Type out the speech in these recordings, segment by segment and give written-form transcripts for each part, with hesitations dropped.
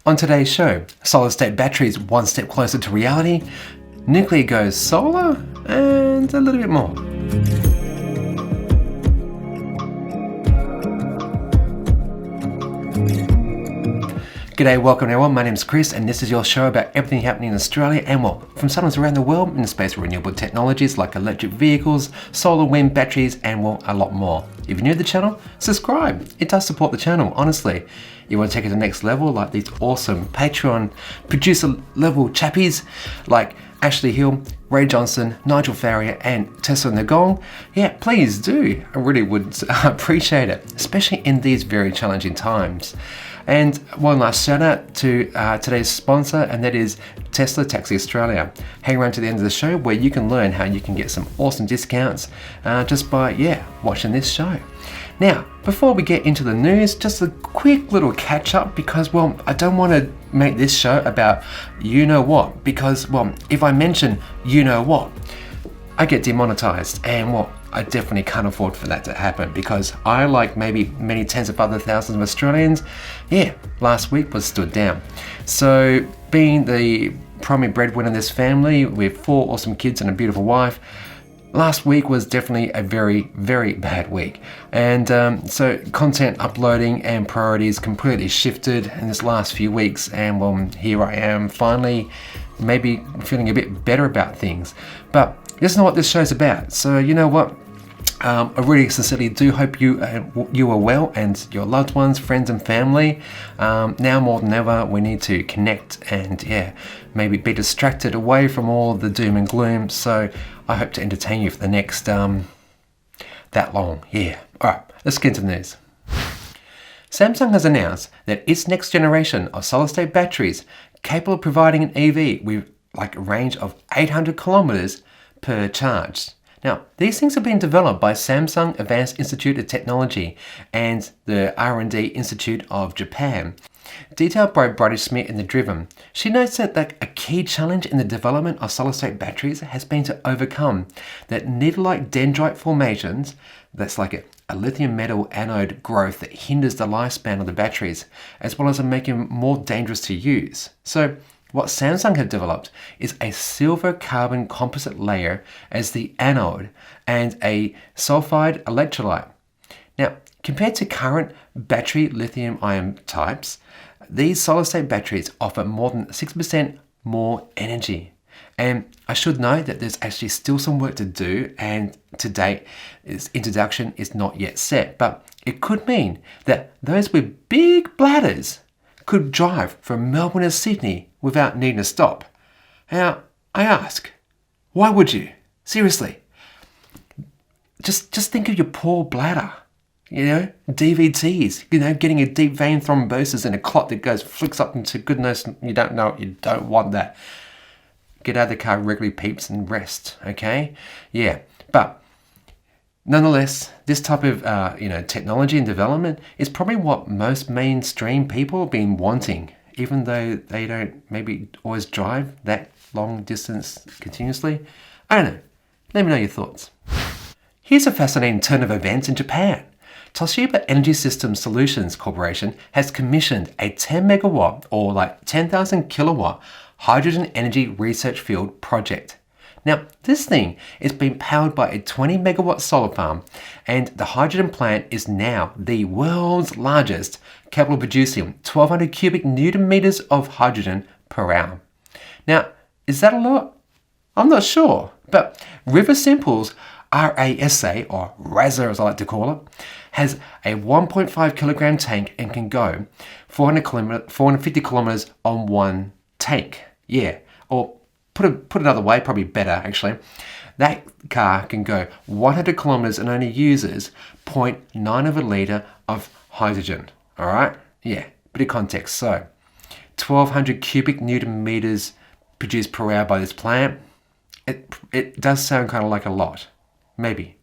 On today's show, solid-state batteries one step closer to reality, nuclear goes solar, and a little bit more. G'day, welcome everyone, my name's Chris and this is your show about everything happening in Australia and from settlements around the world in the space of renewable technologies like electric vehicles, solar, wind, batteries and a lot more. If you're new to the channel, subscribe. It does support the channel, honestly. You want to take it to the next level like these awesome Patreon producer level chappies like Ashley Hill, Ray Johnson, Nigel Farrier and Tessa Nagong? Yeah, please do. I really would appreciate it, especially in these very challenging times. And one last shout out to today's sponsor, and that is Tesla Taxi Australia. Hang around to the end of the show where you can learn how you can get some awesome discounts just by watching this show. Now, before we get into the news, just a quick little catch up because I don't want to make this show about you know what, because if I mention you know what, I get demonetized, and I definitely can't afford for that to happen because I, like maybe many tens of other thousands of Australians, last week was stood down. So being the primary breadwinner in this family with 4 awesome kids and a beautiful wife, last week was definitely a very, very bad week. And so content uploading and priorities completely shifted in this last few weeks, and here I am finally maybe feeling a bit better about things. But this is not what this show's about. So you know what? I really sincerely do hope you are well and your loved ones, friends and family. Now more than ever, we need to connect and maybe be distracted away from all the doom and gloom. So I hope to entertain you for the next that long. All right, let's get into the news. Samsung has announced that its next generation of solid-state batteries capable of providing an EV with like a range of 800 kilometers per charge. Now, these things have been developed by Samsung Advanced Institute of Technology and the R&D Institute of Japan. Detailed by Bridie Smith in The Driven, she notes that a key challenge in the development of solid-state batteries has been to overcome that needle-like dendrite formations, that's like a lithium metal anode growth that hinders the lifespan of the batteries, as well as making them more dangerous to use. So, what Samsung have developed is a silver carbon composite layer as the anode and a sulfide electrolyte. Now, compared to current battery lithium-ion types, these solid-state batteries offer more than 6% more energy. And I should note that there's actually still some work to do, and to date, its introduction is not yet set, but it could mean that those with big bladders could drive from Melbourne to Sydney without needing to stop. Now, I ask, why would you? Seriously. Just think of your poor bladder. DVTs, getting a deep vein thrombosis and a clot that flicks up into goodness, you don't want that. Get out of the car regularly, peeps, and rest, okay? But nonetheless, this type of technology and development is probably what most mainstream people have been wanting, even though they don't maybe always drive that long distance continuously. I don't know. Let me know your thoughts. Here's a fascinating turn of events in Japan. Toshiba Energy Systems Solutions Corporation has commissioned a 10 megawatt or 10,000 kilowatt hydrogen energy research field project. Now, this thing is being powered by a 20 megawatt solar farm, and the hydrogen plant is now the world's largest, capable of producing 1,200 cubic newton meters of hydrogen per hour. Now, is that a lot? I'm not sure, but River Simple's RASA, or RASA as I like to call it, has a 1.5 kilogram tank and can go 450 kilometers on one tank. Or put it another way, probably better actually. That car can go 100 kilometers and only uses 0.9 of a litre of hydrogen. All right? Bit of context. So, 1,200 cubic newton meters produced per hour by this plant. It does sound kind of like a lot. Maybe.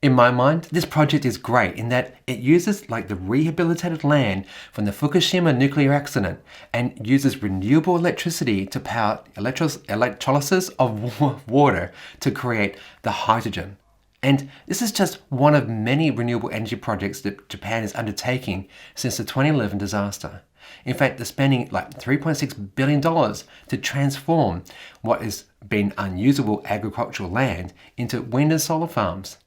In my mind, this project is great in that it uses the rehabilitated land from the Fukushima nuclear accident and uses renewable electricity to power electrolysis of water to create the hydrogen. And this is just one of many renewable energy projects that Japan is undertaking since the 2011 disaster. In fact, they're spending like $3.6 billion to transform what has been unusable agricultural land into wind and solar farms.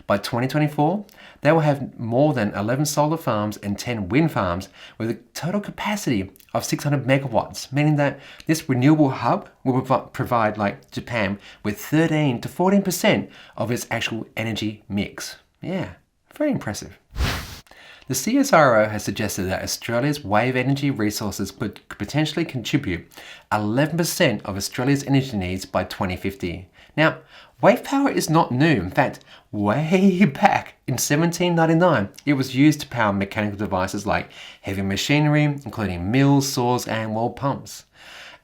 By 2024, they will have more than 11 solar farms and 10 wind farms with a total capacity of 600 megawatts, meaning that this renewable hub will provide like Japan with 13 to 14% of its actual energy mix. Yeah, very impressive. The CSIRO has suggested that Australia's wave energy resources could potentially contribute 11% of Australia's energy needs by 2050. Now, wave power is not new. In fact, way back in 1799, it was used to power mechanical devices like heavy machinery, including mills, saws, and pumps.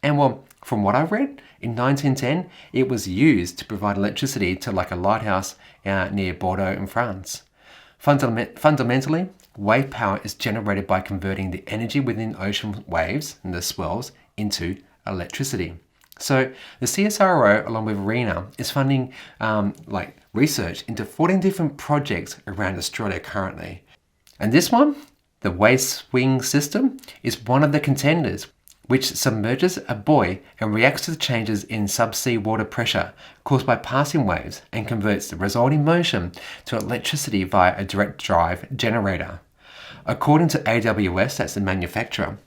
And well, from what I've read, in 1910, it was used to provide electricity to like a lighthouse near Bordeaux in France. Fundamentally, wave power is generated by converting the energy within ocean waves and the swells into electricity. So the CSIRO, along with RENA, is funding research into 14 different projects around Australia currently. And this one, the wave swing system, is one of the contenders, which submerges a buoy and reacts to the changes in subsea water pressure caused by passing waves and converts the resulting motion to electricity via a direct drive generator. According to AWS, that's the manufacturer,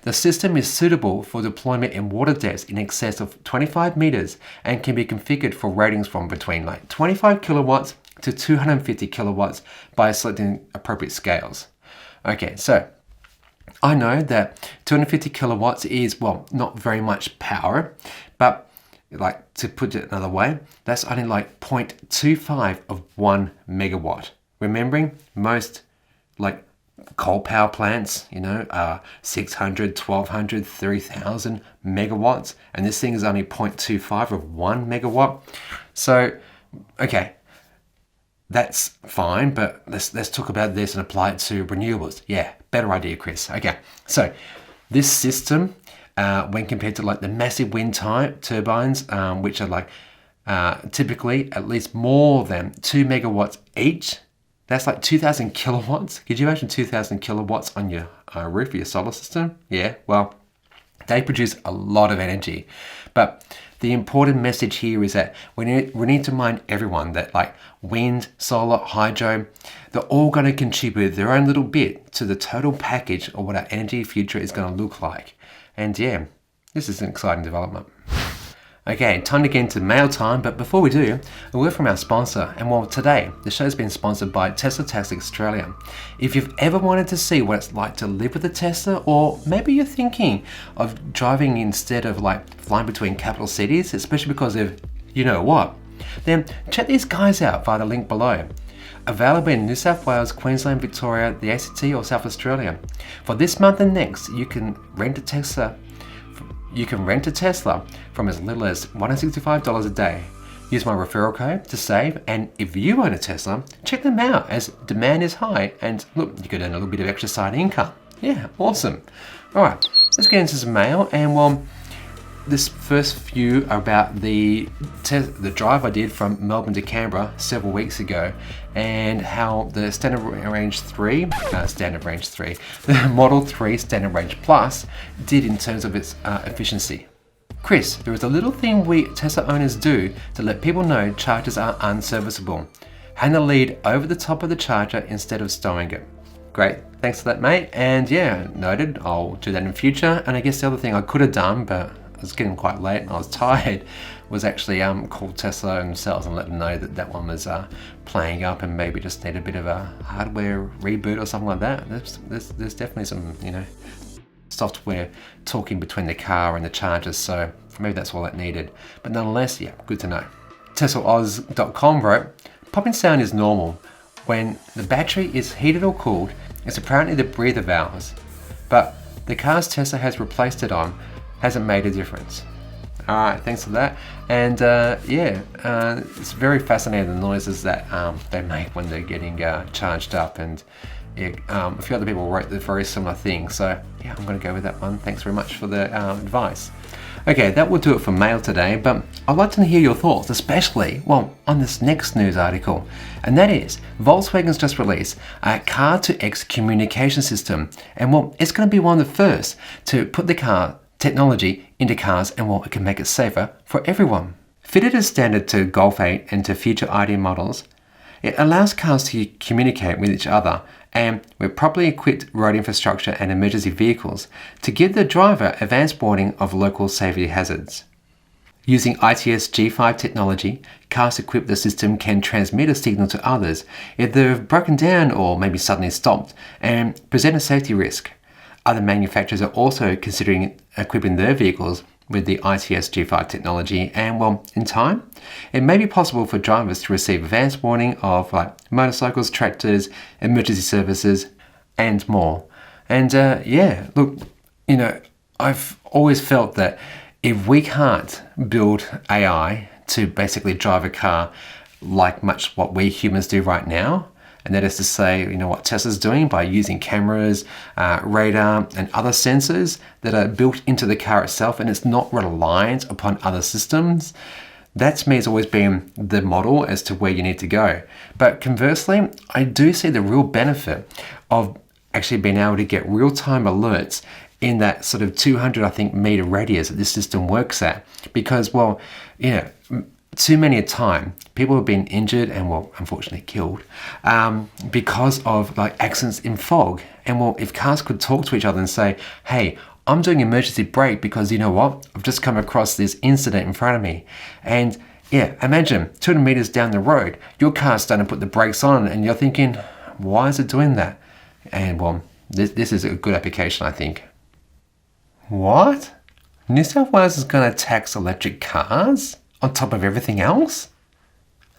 the system is suitable for deployment in water depths in excess of 25 meters and can be configured for ratings from between 25 kilowatts to 250 kilowatts by selecting appropriate scales. Okay, so I know that 250 kilowatts is, well, not very much power, but to put it another way, that's only 0.25 of 1 megawatt. Remembering most coal power plants, are 600, 1200, 3000 megawatts, and this thing is only 0.25 of 1 megawatt. So, okay, that's fine, but let's talk about this and apply it to renewables. Yeah, better idea, Chris. Okay, so this system, when compared to the massive wind turbines, which are typically at least more than 2 megawatts each, that's 2,000 kilowatts. Could you imagine 2,000 kilowatts on your roof of your solar system? Yeah, well, they produce a lot of energy. But the important message here is that we need to remind everyone that wind, solar, hydro, they're all going to contribute their own little bit to the total package of what our energy future is going to look like. And yeah, this is an exciting development. Okay, time to get into mail time, but before we do, a word from our sponsor. And well, today, the show's been sponsored by Tesla Taxi Australia. If you've ever wanted to see what it's like to live with a Tesla, or maybe you're thinking of driving instead of flying between capital cities, especially because of you know what, then check these guys out via the link below. Available in New South Wales, Queensland, Victoria, the ACT, or South Australia. For this month and next, you can rent a Tesla from as little as $165 a day. Use my referral code to save, and if you own a Tesla, check them out as demand is high, and look, you could earn a little bit of extra side income. Yeah, awesome. All right, let's get into some mail, and well, this first few are about the drive I did from Melbourne to Canberra several weeks ago, and how the Standard Range 3, the Model 3 Standard Range Plus did in terms of its efficiency. Chris, there is a little thing we Tesla owners do to let people know chargers are unserviceable. Hang the lead over the top of the charger instead of stowing it. Great, thanks for that, mate. And yeah, noted, I'll do that in future. And I guess the other thing I could have done, but it was getting quite late and I was tired, was actually call Tesla themselves and let them know that one was playing up and maybe just need a bit of a hardware reboot or something like that. There's definitely some software talking between the car and the chargers, so maybe that's all it needed. But nonetheless, yeah, good to know. TeslaOz.com wrote, popping sound is normal. When the battery is heated or cooled, it's apparently the breather valves, but the cars Tesla has replaced it on hasn't made a difference. Alright, thanks for that. And it's very fascinating, the noises that they make when they're getting charged up, and a few other people wrote the very similar thing, so yeah, I'm going to go with that one. Thanks very much for the advice. Okay, that will do it for mail today, but I'd like to hear your thoughts, especially, on this next news article. And that is, Volkswagen's just released a car-to-X communication system. And it's going to be one of the first to put the car technology into cars, and it can make it safer for everyone. Fitted as standard to Golf 8 and to future ID models, it allows cars to communicate with each other and with properly equipped road infrastructure and emergency vehicles to give the driver advanced warning of local safety hazards. Using ITS G5 technology, cars equipped with the system can transmit a signal to others if they've broken down or maybe suddenly stopped and present a safety risk. Other manufacturers are also considering equipping their vehicles with the ITS G5 technology, and in time, it may be possible for drivers to receive advanced warning of motorcycles, tractors, emergency services, and more. And I've always felt that if we can't build AI to basically drive a car like much what we humans do right now, and that is to say, what Tesla's doing by using cameras, radar, and other sensors that are built into the car itself, and it's not reliant upon other systems. That to me has always been the model as to where you need to go. But conversely, I do see the real benefit of actually being able to get real-time alerts in that sort of 200, meter radius that this system works at. Because, too many a time, people have been injured and, unfortunately killed because of accidents in fog. And, if cars could talk to each other and say, hey, I'm doing emergency brake because I've just come across this incident in front of me. And imagine 200 meters down the road, your car's starting to put the brakes on and you're thinking, why is it doing that? And, this is a good application, I think. What? New South Wales is going to tax electric cars on top of everything else?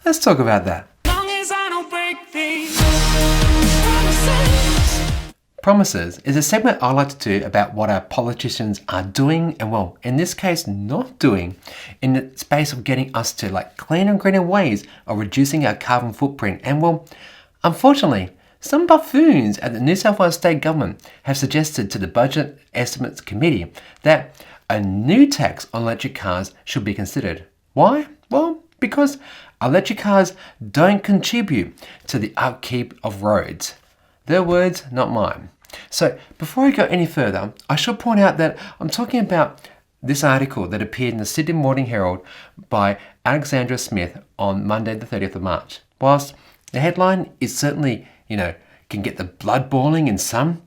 Let's talk about that. Long as I don't break these Promises is a segment I like to do about what our politicians are doing and, in this case, not doing in the space of getting us to cleaner and greener ways of reducing our carbon footprint. And, unfortunately, some buffoons at the New South Wales State Government have suggested to the Budget Estimates Committee that a new tax on electric cars should be considered. Why? Because electric cars don't contribute to the upkeep of roads. Their words, not mine. So before I go any further, I should point out that I'm talking about this article that appeared in the Sydney Morning Herald by Alexandra Smith on Monday the 30th of March. Whilst the headline is certainly, can get the blood boiling in some,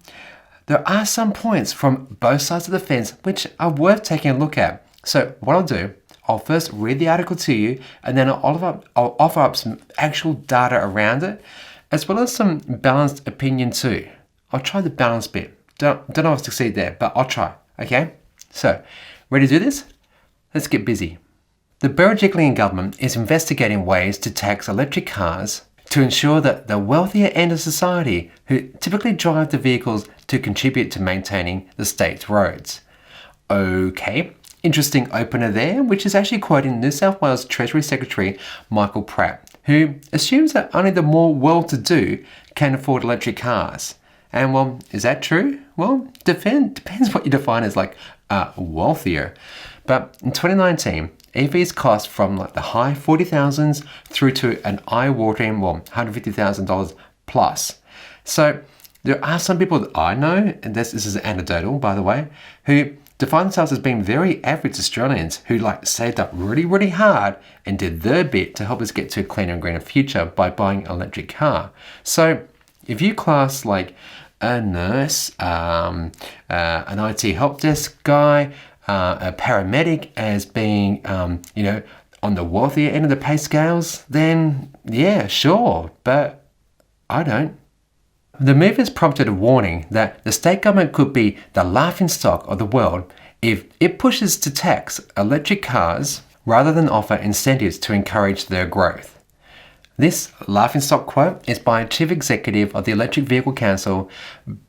there are some points from both sides of the fence which are worth taking a look at. So what I'll do, I'll first read the article to you, and then I'll offer up some actual data around it, as well as some balanced opinion too. I'll try the balance bit. Don't know if I'll succeed there, but I'll try, okay? So, ready to do this? Let's get busy. The Berejiklian government is investigating ways to tax electric cars to ensure that the wealthier end of society, who typically drive the vehicles to contribute to maintaining the state's roads. Okay. Interesting opener there, which is actually quoting New South Wales Treasury Secretary Michael Pratt, who assumes that only the more well-to-do can afford electric cars. And is that true? Depends what you define as wealthier. But in 2019, EVs cost from the high 40,000s through to an eye-watering $150,000 plus. So there are some people that I know, and this is anecdotal by the way, who define themselves as being very average Australians who saved up really, really hard and did their bit to help us get to a cleaner and greener future by buying an electric car. So if you class a nurse, an IT help desk guy, a paramedic as being, on the wealthier end of the pay scales, then yeah, sure, but I don't. The move has prompted a warning that the state government could be the laughingstock of the world if it pushes to tax electric cars rather than offer incentives to encourage their growth. This laughingstock quote is by Chief Executive of the Electric Vehicle Council,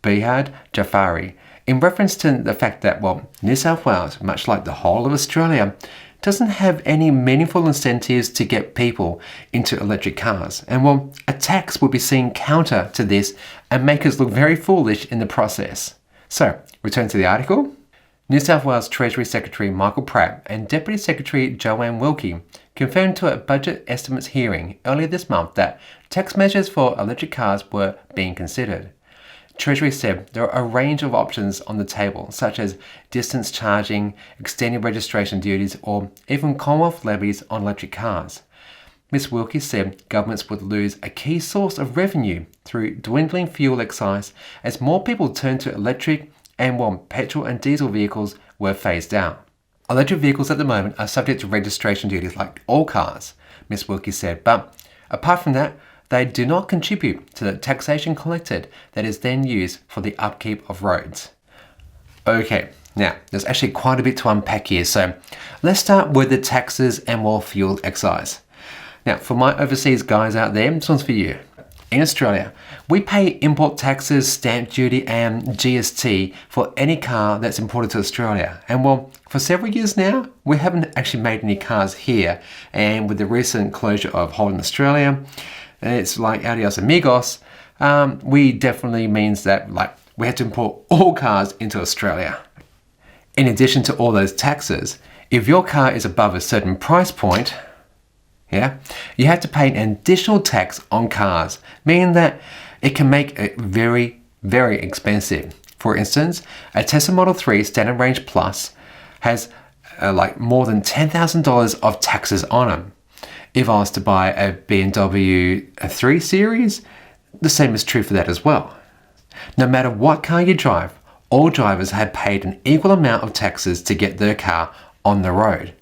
Behad Jafari, in reference to the fact that, New South Wales, much like the whole of Australia, doesn't have any meaningful incentives to get people into electric cars. And a tax would be seen counter to this and make us look very foolish in the process. So, return to the article. New South Wales Treasury Secretary Michael Pratt and Deputy Secretary Joanne Wilkie confirmed to a budget estimates hearing earlier this month that tax measures for electric cars were being considered. Treasury said there are a range of options on the table, such as distance charging, extended registration duties, or even Commonwealth levies on electric cars. Ms Wilkie said governments would lose a key source of revenue through dwindling fuel excise as more people turned to electric and while petrol and diesel vehicles were phased out. Electric vehicles at the moment are subject to registration duties like all cars, Ms Wilkie said, but apart from that, they do not contribute to the taxation collected that is then used for the upkeep of roads. Okay, now there's actually quite a bit to unpack here, so let's start with the taxes and more fuel excise. Now, for my overseas guys out there, this one's for you. In Australia, we pay import taxes, stamp duty and GST for any car that's imported to Australia. And well, for several years now, we haven't actually made any cars here. And with the recent closure of Holden Australia, it's like adios amigos, we definitely means that we had to import all cars into Australia. In addition to all those taxes, if your car is above a certain price point, you have to pay an additional tax on cars, meaning that it can make it very, very expensive. For instance, a Tesla Model 3 Standard Range Plus has more than $10,000 of taxes on them. If I was to buy a BMW 3 Series, the same is true for that as well. No matter what car you drive, all drivers have paid an equal amount of taxes to get their car on the road.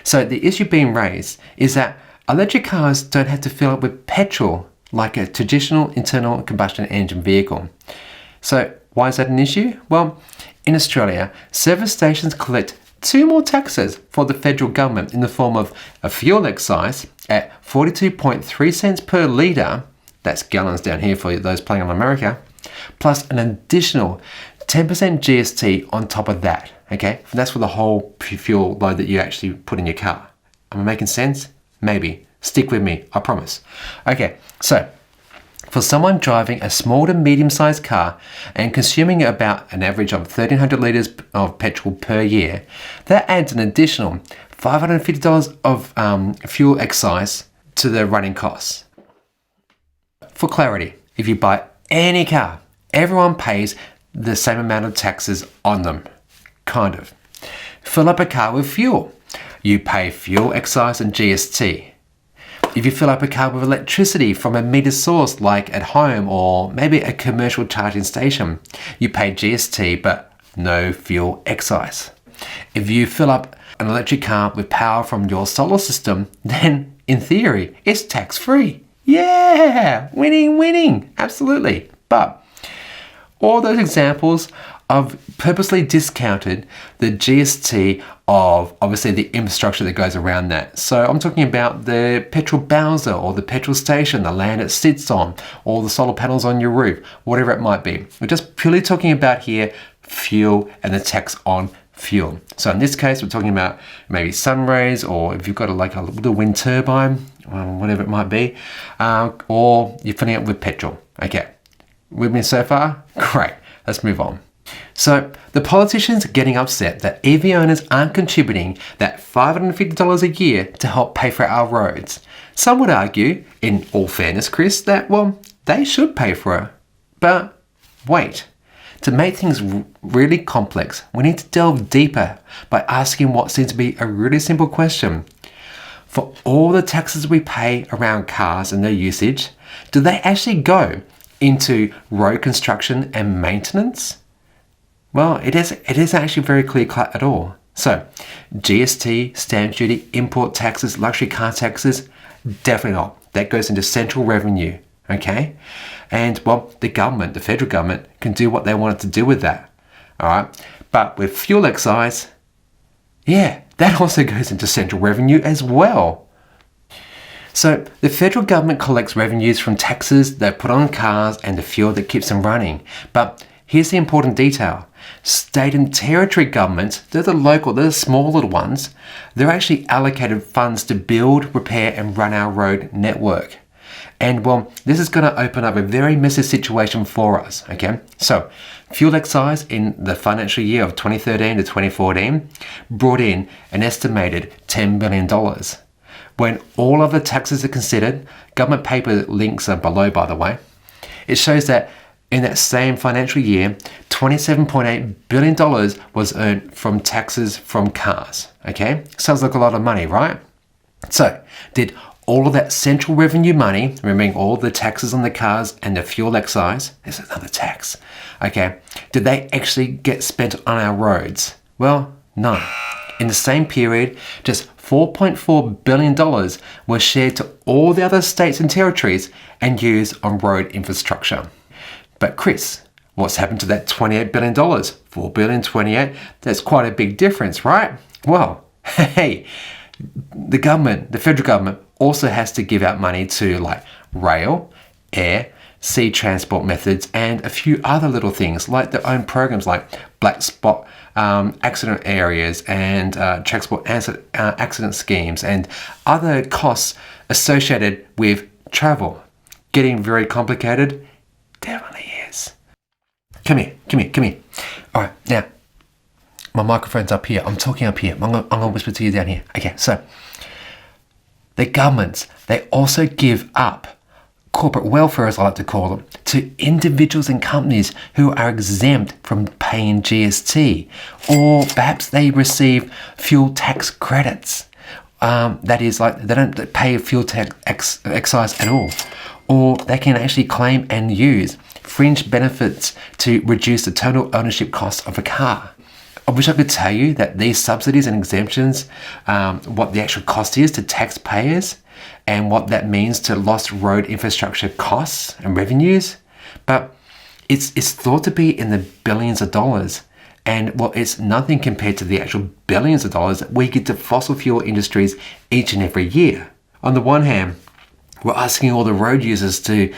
So the issue being raised is that electric cars don't have to fill up with petrol like a traditional internal combustion engine vehicle. So why is that an issue? Well, in Australia, service stations collect 2 more taxes for the federal government in the form of a fuel excise at 42.3 cents per litre, that's gallons down here for those playing on America, plus an additional 10% GST on top of that. Okay, that's for the whole fuel load that you actually put in your car. Am I making sense? Maybe. Stick with me, I promise. Okay, so for someone driving a small to medium-sized car and consuming about an average of 1,300 litres of petrol per year, that adds an additional $550 of fuel excise to the running costs. For clarity, if you buy any car, everyone pays the same amount of taxes on them. Kind of. Fill up a car with fuel. You pay fuel excise and GST. If you fill up a car with electricity from a meter source like at home or maybe a commercial charging station, you pay GST but no fuel excise. If you fill up an electric car with power from your solar system, then in theory, it's tax-free. Yeah, winning, absolutely. But all those examples of purposely discounted the GST of obviously the infrastructure that goes around that. So I'm talking about the petrol bowser or the petrol station, the land it sits on, or the solar panels on your roof, whatever it might be. We're just purely talking about here fuel and the tax on fuel. So in this case, we're talking about maybe sun rays, or if you've got a little wind turbine, whatever it might be, or you're filling it with petrol. Okay, with me so far? Great, let's move on. So the politicians are getting upset that EV owners aren't contributing that $550 a year to help pay for our roads. Some would argue, in all fairness, Chris, that, well, they should pay for it. But wait, to make things really complex, we need to delve deeper by asking what seems to be a really simple question. For all the taxes we pay around cars and their usage, do they actually go into road construction and maintenance? Well, it isn't actually very clear-cut at all. So, GST, stamp duty, import taxes, luxury car taxes, definitely not. That goes into central revenue, okay? And, well, the government, the federal government, can do what they wanted to do with that, all right? But with fuel excise, yeah, that also goes into central revenue as well. So, the federal government collects revenues from taxes that put on cars and the fuel that keeps them running. But here's the important detail. State and territory governments, they're the small little ones, they're actually allocated funds to build, repair and run our road network. And well, this is going to open up a very messy situation for us, okay? So, fuel excise in the financial year of 2013 to 2014 brought in an estimated $10 billion. When all of the taxes are considered, government paper links are below, by the way, it shows that in that same financial year, $27.8 billion was earned from taxes from cars, okay? Sounds like a lot of money, right? So, did all of that central revenue money, remembering all the taxes on the cars and the fuel excise, there's another tax, okay, did they actually get spent on our roads? Well, no. In the same period, just $4.4 billion was shared to all the other states and territories and used on road infrastructure. But Chris, what's happened to that $28 billion? $4 billion, 28, that's quite a big difference, right? Well, hey, the government, the federal government, also has to give out money to like rail, air, sea transport methods, and a few other little things like their own programs like black spot accident areas and transport accident schemes and other costs associated with travel. Getting very complicated? Definitely is. Come here. All right, now, my microphone's up here. I'm talking up here. I'm gonna whisper to you down here. Okay, so the governments, they also give up corporate welfare, as I like to call them, to individuals and companies who are exempt from paying GST, or perhaps they receive fuel tax credits. That is, like, they don't pay fuel tax excise at all, or they can actually claim and use fringe benefits to reduce the total ownership cost of a car. I wish I could tell you that these subsidies and exemptions, what the actual cost is to taxpayers and what that means to lost road infrastructure costs and revenues, but it's thought to be in the billions of dollars. And well, it's nothing compared to the actual billions of dollars that we give to fossil fuel industries each and every year. On the one hand, we're asking all the road users to,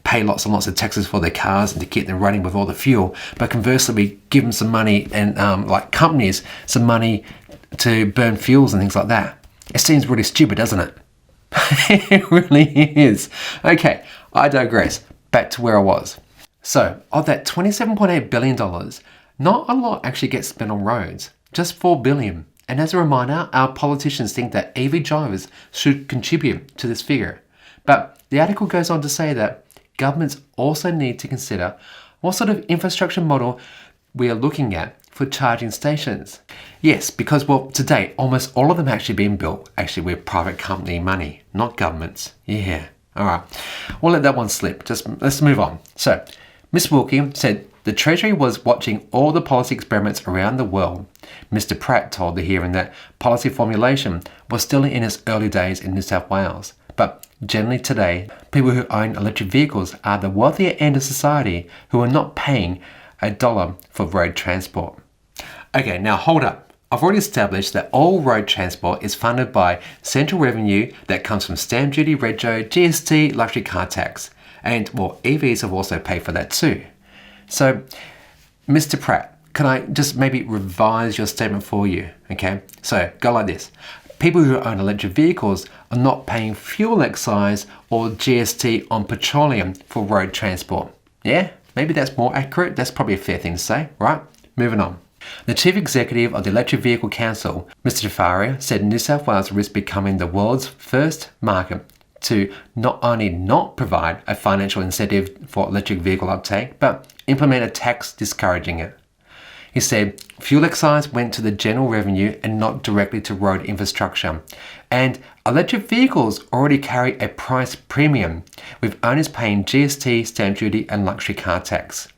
pay lots and lots of taxes for their cars and to keep them running with all the fuel. But conversely, we give them some money and like companies, some money to burn fuels and things like that. It seems really stupid, doesn't it? It really is. Okay, I digress. Back to where I was. So, of that $27.8 billion, not a lot actually gets spent on roads, just $4 billion. And as a reminder, our politicians think that EV drivers should contribute to this figure. But the article goes on to say that governments also need to consider what sort of infrastructure model we are looking at for charging stations. Yes, because, well, to date, almost all of them actually being built actually with private company money, not governments. Yeah, all right. We'll let that one slip. Let's move on. So, Ms. Wilkie said the Treasury was watching all the policy experiments around the world. Mr. Pratt told the hearing that policy formulation was still in its early days in New South Wales. But generally today, people who own electric vehicles are the wealthier end of society who are not paying $1 for road transport. Okay, now hold up. I've already established that all road transport is funded by central revenue that comes from stamp duty, rego, GST, luxury car tax. And, well, EVs have also paid for that too. So, Mr. Pratt, can I just maybe revise your statement for you? Okay, so go like this. People who own electric vehicles are not paying fuel excise or GST on petroleum for road transport. Yeah, maybe that's more accurate. That's probably a fair thing to say, right? Moving on. The Chief Executive of the Electric Vehicle Council, Mr. Jafari, said New South Wales risks becoming the world's first market to not only not provide a financial incentive for electric vehicle uptake, but implement a tax discouraging it. He said fuel excise went to the general revenue and not directly to road infrastructure. And electric vehicles already carry a price premium, with owners paying GST, stamp duty and luxury car tax.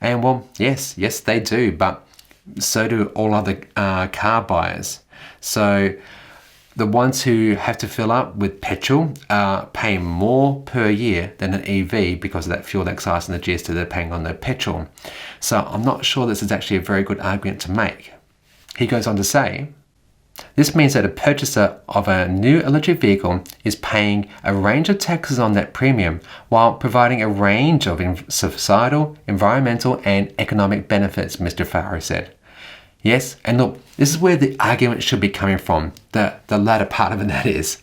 And well, yes, they do, but so do all other car buyers. So the ones who have to fill up with petrol are paying more per year than an EV because of that fuel excise and the GST they're paying on their petrol. So I'm not sure this is actually a very good argument to make. He goes on to say, this means that a purchaser of a new electric vehicle is paying a range of taxes on that premium while providing a range of societal, environmental and economic benefits, Mr. Farrow said. Yes, and look, this is where the argument should be coming from, the latter part of it that is.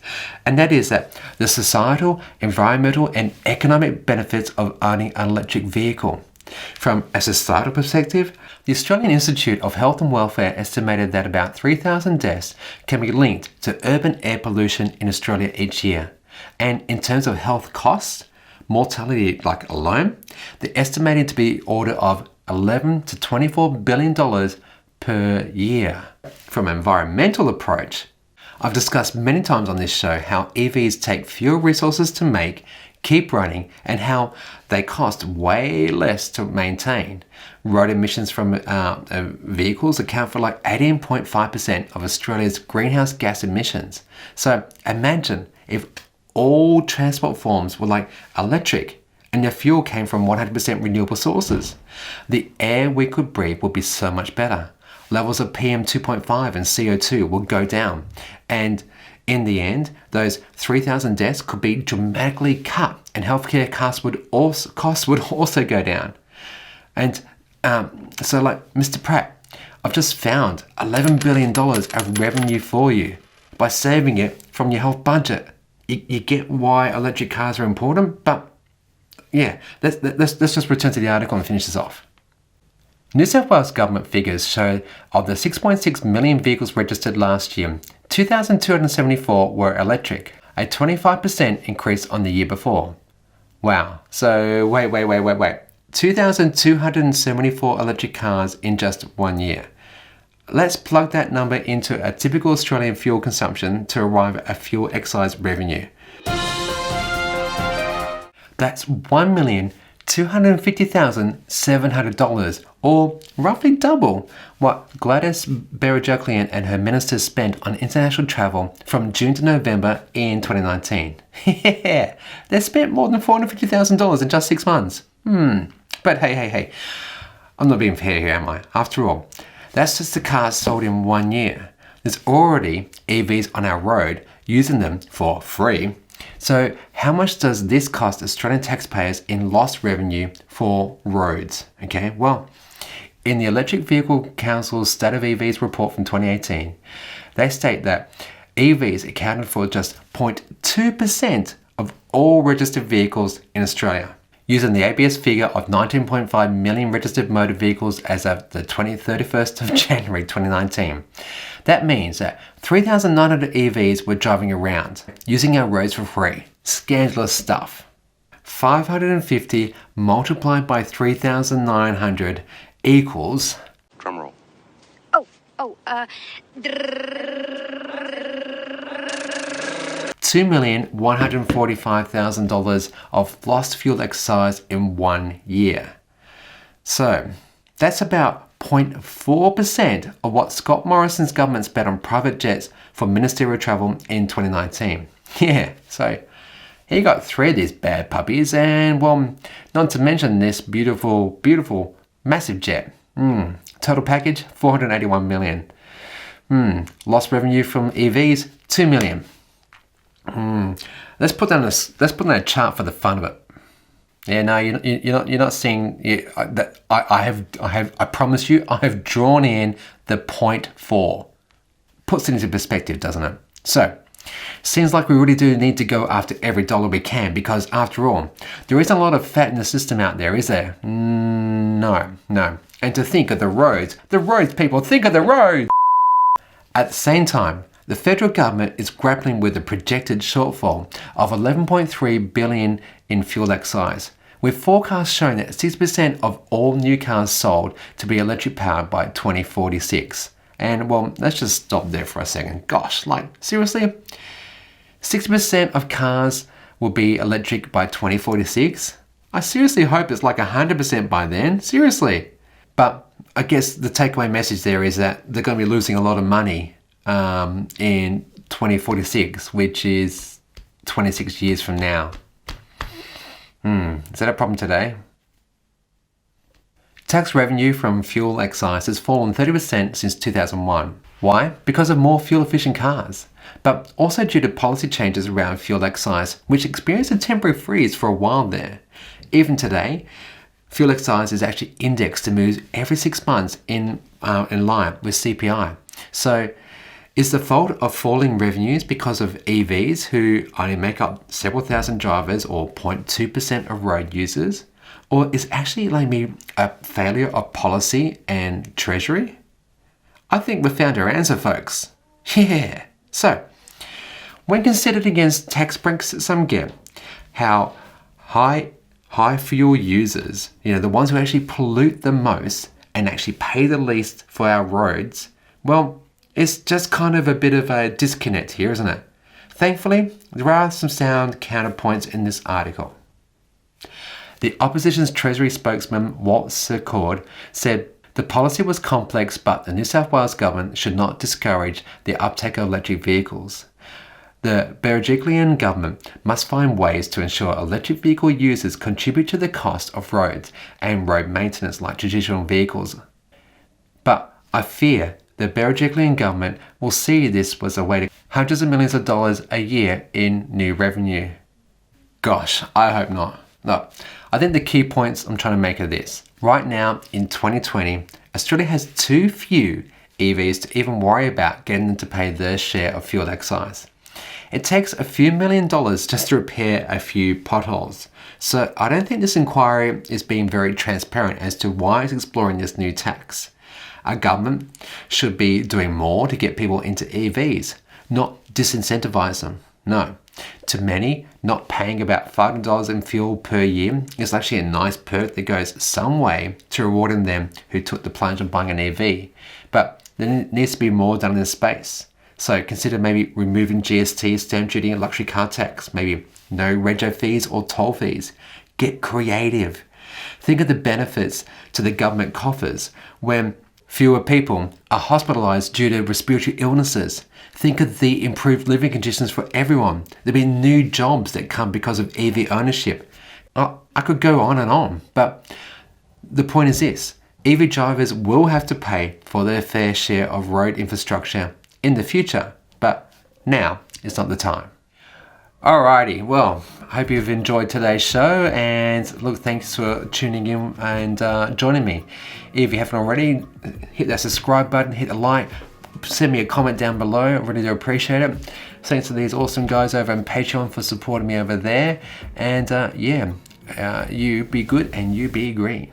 And that is that the societal, environmental and economic benefits of owning an electric vehicle. From a societal perspective, the Australian Institute of Health and Welfare estimated that about 3,000 deaths can be linked to urban air pollution in Australia each year. And in terms of health costs, mortality like alone, they're estimated to be order of $11 to $24 billion per year. From an environmental approach, I've discussed many times on this show how EVs take fewer resources to make, keep running, and how they cost way less to maintain. Road emissions from vehicles account for like 18.5% of Australia's greenhouse gas emissions. So imagine if all transport forms were like electric and their fuel came from 100% renewable sources. The air we could breathe would be so much better. Levels of PM 2.5 and CO2 will go down. And in the end, those 3,000 deaths could be dramatically cut and healthcare costs would also go down. And so like, Mr. Pratt, I've just found $11 billion of revenue for you by saving it from your health budget. You get why electric cars are important, but yeah, let's just return to the article and finish this off. New South Wales government figures show of the 6.6 million vehicles registered last year, 2,274 were electric, a 25% increase on the year before. Wow, so wait. 2,274 electric cars in just 1 year. Let's plug that number into a typical Australian fuel consumption to arrive at a fuel excise revenue. That's $1,250,700, or roughly double what Gladys Berejiklian and her ministers spent on international travel from June to November in 2019. Yeah, they spent more than $450,000 in just 6 months. But hey, I'm not being fair here, am I? After all, that's just the cars sold in 1 year. There's already EVs on our road using them for free. So how much does this cost Australian taxpayers in lost revenue for roads? Okay, well, in the Electric Vehicle Council's State of EVs report from 2018, they state that EVs accounted for just 0.2% of all registered vehicles in Australia. Using the ABS figure of 19.5 million registered motor vehicles as of the 31st of January 2019. That means that 3,900 EVs were driving around, using our roads for free. Scandalous stuff. 550 multiplied by 3,900 equals... Drumroll. $2,145,000 of lost fuel excise in 1 year. So that's about 0.4% of what Scott Morrison's government spent on private jets for ministerial travel in 2019. Yeah, so he got 3 of these bad puppies, and well, not to mention this beautiful, massive jet. Total package, $481 million. Lost revenue from EVs, $2 million. Let's put down a chart for the fun of it. Yeah, no, you're not seeing that. I promise you, I have drawn in the 0.4. Puts it into perspective, doesn't it? So, seems like we really do need to go after every dollar we can, because after all, there isn't a lot of fat in the system out there, is there? No. And to think of the roads, people, think of the roads. At the same time, the federal government is grappling with a projected shortfall of $11.3 billion in fuel excise, with forecasts showing that 6% of all new cars sold to be electric powered by 2046. And well, let's just stop there for a second. Gosh, like seriously? 60% of cars will be electric by 2046? I seriously hope it's like 100% by then. Seriously. But I guess the takeaway message there is that they're going to be losing a lot of money in 2046, which is 26 years from now. Is that a problem today? Tax revenue from fuel excise has fallen 30% since 2001. Why? Because of more fuel-efficient cars, but also due to policy changes around fuel excise, which experienced a temporary freeze for a while there. Even today, fuel excise is actually indexed to move every 6 months in line with CPI. So is the fault of falling revenues because of EVs who only make up several thousand drivers or 0.2% of road users? Or is actually like maybe a failure of policy and treasury? I think we found our answer, folks. Yeah. So, when considered against tax breaks some get, how high fuel users, the ones who actually pollute the most and actually pay the least for our roads, well, it's just kind of a bit of a disconnect here, isn't it? Thankfully, there are some sound counterpoints in this article. The opposition's Treasury spokesman, Walt Secord, said the policy was complex, but the New South Wales government should not discourage the uptake of electric vehicles. The Berejiklian government must find ways to ensure electric vehicle users contribute to the cost of roads and road maintenance like traditional vehicles. But I fear the Berejiklian government will see this was a way to hundreds of millions of dollars a year in new revenue. Gosh, I hope not. No, I think the key points I'm trying to make are this. Right now, in 2020, Australia has too few EVs to even worry about getting them to pay their share of fuel excise. It takes a few $1 million just to repair a few potholes. So I don't think this inquiry is being very transparent as to why it's exploring this new tax. Our government should be doing more to get people into EVs, not disincentivize them. No. To many, not paying about $500 in fuel per year is actually a nice perk that goes some way to rewarding them who took the plunge on buying an EV. But there needs to be more done in this space. So consider maybe removing GST, stamp duty and luxury car tax, maybe no rego fees or toll fees. Get creative. Think of the benefits to the government coffers when fewer people are hospitalised due to respiratory illnesses. Think of the improved living conditions for everyone. There'll be new jobs that come because of EV ownership. I could go on, but the point is this. EV drivers will have to pay for their fair share of road infrastructure in the future, but now is not the time. Alrighty, well, I hope you've enjoyed today's show, and look, thanks for tuning in and joining me. If you haven't already, hit that subscribe button, hit the like, send me a comment down below. I really do appreciate it. Thanks to these awesome guys over on Patreon for supporting me over there, and you be good and you be green.